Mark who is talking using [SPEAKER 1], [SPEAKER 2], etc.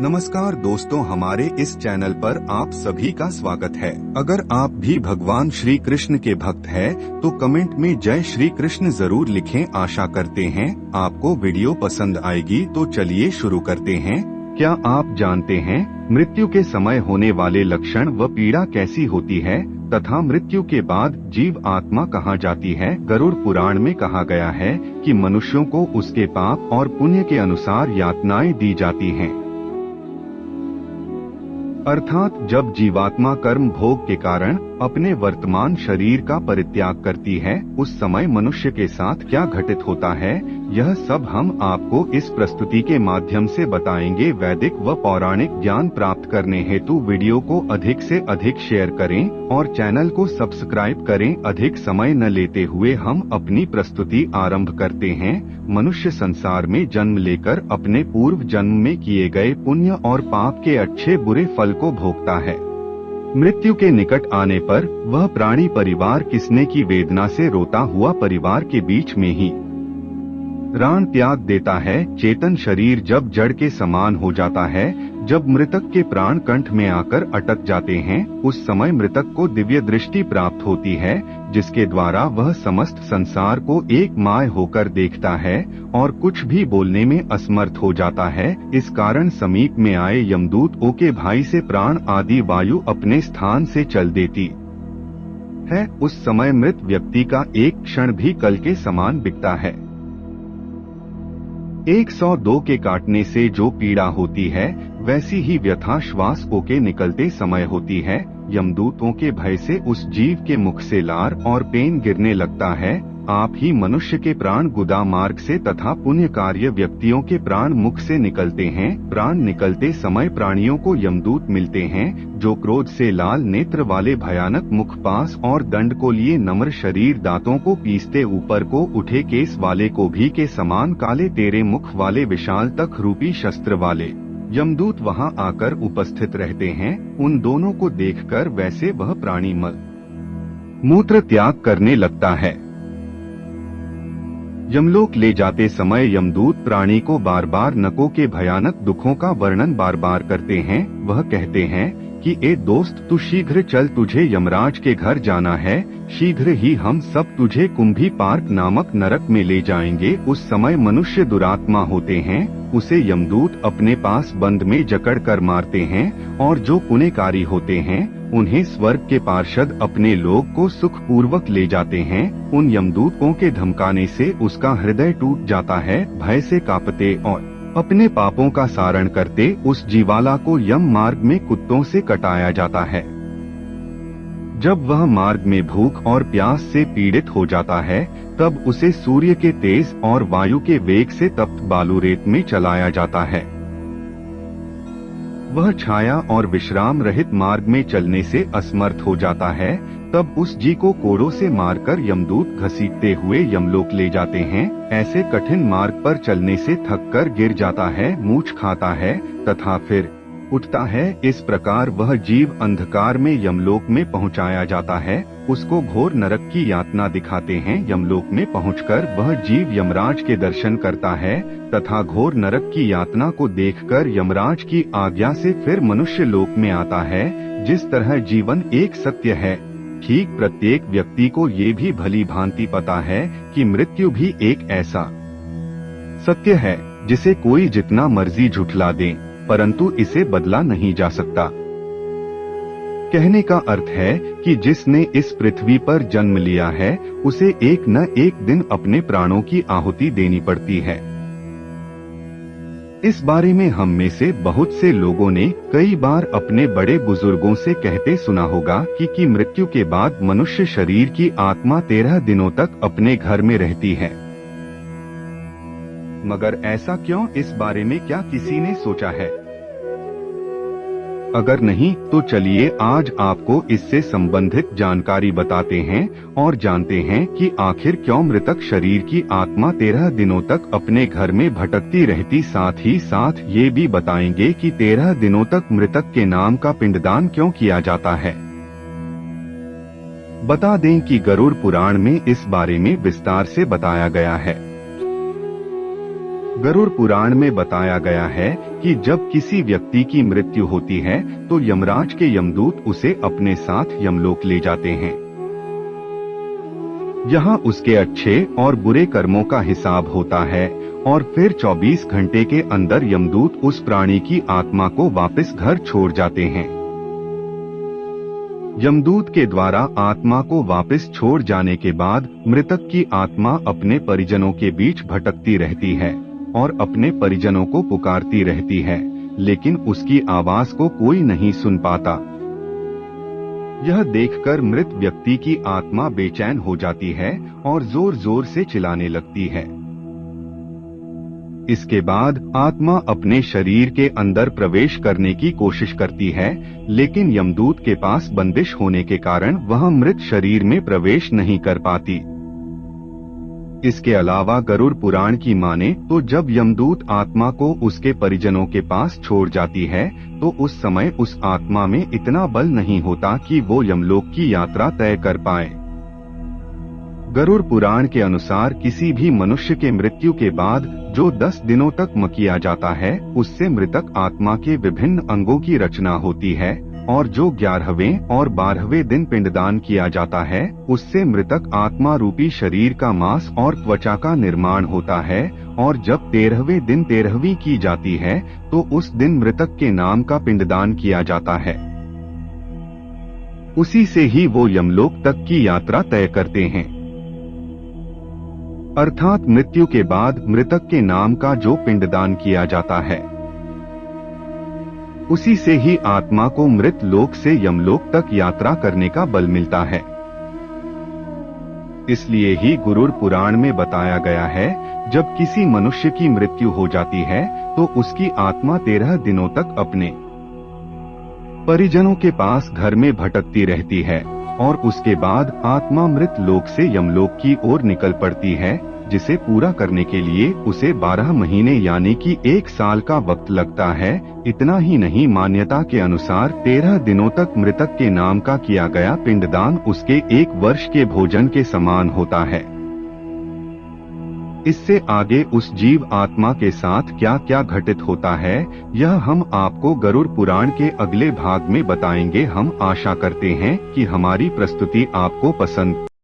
[SPEAKER 1] नमस्कार दोस्तों, हमारे इस चैनल पर आप सभी का स्वागत है। अगर आप भी भगवान श्री कृष्ण के भक्त हैं, तो कमेंट में जय श्री कृष्ण जरूर लिखें। आशा करते हैं आपको वीडियो पसंद आएगी। तो चलिए शुरू करते हैं। क्या आप जानते हैं मृत्यु के समय होने वाले लक्षण व पीड़ा कैसी होती है तथा मृत्यु के बाद जीव आत्मा कहाँ जाती है? गरुड़ पुराण में कहा गया है कि मनुष्यों को उसके पाप और पुण्य के अनुसार यातनाएं दी जाती हैं। अर्थात जब जीवात्मा कर्म भोग के कारण अपने वर्तमान शरीर का परित्याग करती है, उस समय मनुष्य के साथ क्या घटित होता है, यह सब हम आपको इस प्रस्तुति के माध्यम से बताएंगे। वैदिक व पौराणिक ज्ञान प्राप्त करने हेतु वीडियो को अधिक से अधिक शेयर करें और चैनल को सब्सक्राइब करें। अधिक समय न लेते हुए हम अपनी प्रस्तुति आरंभ करते हैं। मनुष्य संसार में जन्म लेकर अपने पूर्व जन्म में किए गए पुण्य और पाप के अच्छे बुरे फल को भोगता है। मृत्यु के निकट आने पर वह प्राणी परिवार किसने की वेदना से रोता हुआ परिवार के बीच में ही प्राण त्याग देता है। चेतन शरीर जब जड़ के समान हो जाता है, जब मृतक के प्राण कंठ में आकर अटक जाते हैं, उस समय मृतक को दिव्य दृष्टि प्राप्त होती है, जिसके द्वारा वह समस्त संसार को एक माय होकर देखता है और कुछ भी बोलने में असमर्थ हो जाता है। इस कारण समीप में आए यमदूत ओके भाई से प्राण आदि वायु अपने स्थान से चल देती है। उस समय मृत व्यक्ति का एक क्षण भी कल के समान बिकता है। 102 के काटने से जो पीड़ा होती है, वैसी ही व्यथा श्वास ओके निकलते समय होती है। यमदूतों के भय से उस जीव के मुख से लार और पेन गिरने लगता है। आप ही मनुष्य के प्राण गुदा मार्ग से तथा पुण्य कार्य व्यक्तियों के प्राण मुख से निकलते हैं। प्राण निकलते समय प्राणियों को यमदूत मिलते हैं, जो क्रोध से लाल नेत्र वाले भयानक मुख, पास और दंड को लिए नम्र शरीर, दांतों को पीसते ऊपर को उठे केस वाले, को भी के समान काले तेरे मुख वाले, विशाल तख रूपी शस्त्र वाले यमदूत वहां आकर उपस्थित रहते हैं। उन दोनों को देखकर वैसे वह प्राणी मल मूत्र त्याग करने लगता है। यमलोक ले जाते समय यमदूत प्राणी को बार बार नकों के भयानक दुखों का वर्णन बार बार करते हैं। वह कहते हैं कि ए दोस्त, तू शीघ्र चल, तुझे यमराज के घर जाना है। शीघ्र ही हम सब तुझे कुंभी पार्क नामक नरक में ले जाएंगे। उस समय मनुष्य दुरात्मा होते हैं, उसे यमदूत अपने पास बंद में जकड़ कर मारते हैं, और जो पुण्यकारी होते हैं उन्हें स्वर्ग के पार्षद अपने लोक को सुख पूर्वक ले जाते हैं। उन यमदूतों के धमकाने से उसका हृदय टूट जाता है। भय से कांपते और अपने पापों का सारण करते उस जीवाला को यम मार्ग में कुत्तों से कटाया जाता है। जब वह मार्ग में भूख और प्यास से पीड़ित हो जाता है, तब उसे सूर्य के तेज और वायु के वेग से तप्त बालू रेत में चलाया जाता है। वह छाया और विश्राम रहित मार्ग में चलने से असमर्थ हो जाता है। तब उस जी को कोड़ों से मारकर यमदूत घसीटते हुए यमलोक ले जाते हैं। ऐसे कठिन मार्ग पर चलने से थककर गिर जाता है, मूंछ खाता है तथा फिर उठता है। इस प्रकार वह जीव अंधकार में यमलोक में पहुंचाया जाता है। उसको घोर नरक की यातना दिखाते हैं। यमलोक में पहुंचकर वह जीव यमराज के दर्शन करता है तथा घोर नरक की यातना को देखकर यमराज की आज्ञा से फिर मनुष्य लोक में आता है। जिस तरह जीवन एक सत्य है, ठीक प्रत्येक व्यक्ति को ये भी भली भांति पता है कि मृत्यु भी एक ऐसा सत्य है जिसे कोई जितना मर्जी झुठला दे, परंतु इसे बदला नहीं जा सकता। कहने का अर्थ है कि जिसने इस पृथ्वी पर जन्म लिया है, उसे एक न एक दिन अपने प्राणों की आहुति देनी पड़ती है। इस बारे में हम में से बहुत से लोगों ने कई बार अपने बड़े बुजुर्गों से कहते सुना होगा कि मृत्यु के बाद मनुष्य शरीर की आत्मा 13 दिनों तक अपने घर में रहती है। मगर ऐसा क्यों? इस बारे में क्या किसी ने सोचा है? अगर नहीं, तो चलिए आज आपको इससे संबंधित जानकारी बताते हैं और जानते हैं कि आखिर क्यों मृतक शरीर की आत्मा 13 दिनों तक अपने घर में भटकती रहती। साथ ही साथ ये भी बताएंगे कि 13 दिनों तक मृतक के नाम का पिंडदान क्यों किया जाता है। बता दें कि गरुड़ पुराण में इस बारे में विस्तार से बताया गया है। गरुड़ पुराण में बताया गया है कि जब किसी व्यक्ति की मृत्यु होती है तो यमराज के यमदूत उसे अपने साथ यमलोक ले जाते हैं। यहाँ उसके अच्छे और बुरे कर्मों का हिसाब होता है और फिर 24 घंटे के अंदर यमदूत उस प्राणी की आत्मा को वापस घर छोड़ जाते हैं। यमदूत के द्वारा आत्मा को वापस छोड़ जाने के बाद मृतक की आत्मा अपने परिजनों के बीच भटकती रहती है और अपने परिजनों को पुकारती रहती है, लेकिन उसकी आवाज को कोई नहीं सुन पाता। यह देखकर मृत व्यक्ति की आत्मा बेचैन हो जाती है और जोर जोर से चिल्लाने लगती है। इसके बाद आत्मा अपने शरीर के अंदर प्रवेश करने की कोशिश करती है, लेकिन यमदूत के पास बंदिश होने के कारण वह मृत शरीर में प्रवेश नहीं कर पाती। इसके अलावा गरुड़ पुराण की माने तो जब यमदूत आत्मा को उसके परिजनों के पास छोड़ जाती है तो उस समय उस आत्मा में इतना बल नहीं होता कि वो यमलोक की यात्रा तय कर पाए। गरुड़ पुराण के अनुसार किसी भी मनुष्य के मृत्यु के बाद जो 10 दिनों तक किया जाता है उससे मृतक आत्मा के विभिन्न अंगों की रचना होती है और जो 11वें और 12वें दिन पिंडदान किया जाता है उससे मृतक आत्मा रूपी शरीर का मांस और त्वचा का निर्माण होता है और जब 13वें दिन 13वीं की जाती है तो उस दिन मृतक के नाम का पिंडदान किया जाता है। उसी से ही वो यमलोक तक की यात्रा तय करते हैं। अर्थात मृत्यु के बाद मृतक के नाम का जो पिंडदान किया जाता है उसी से ही आत्मा को मृत लोक से यमलोक तक यात्रा करने का बल मिलता है। इसलिए ही गरुड़ पुराण में बताया गया है जब किसी मनुष्य की मृत्यु हो जाती है तो उसकी आत्मा 13 दिनों तक अपने परिजनों के पास घर में भटकती रहती है और उसके बाद आत्मा मृत लोक से यमलोक की ओर निकल पड़ती है, जिसे पूरा करने के लिए उसे 12 महीने यानी कि 1 साल का वक्त लगता है। इतना ही नहीं, मान्यता के अनुसार 13 दिनों तक मृतक के नाम का किया गया पिंडदान उसके 1 वर्ष के भोजन के समान होता है। इससे आगे उस जीव आत्मा के साथ क्या क्या घटित होता है यह हम आपको गरुड़ पुराण के अगले भाग में बताएंगे। हम आशा करते हैं कि हमारी प्रस्तुति आपको पसंद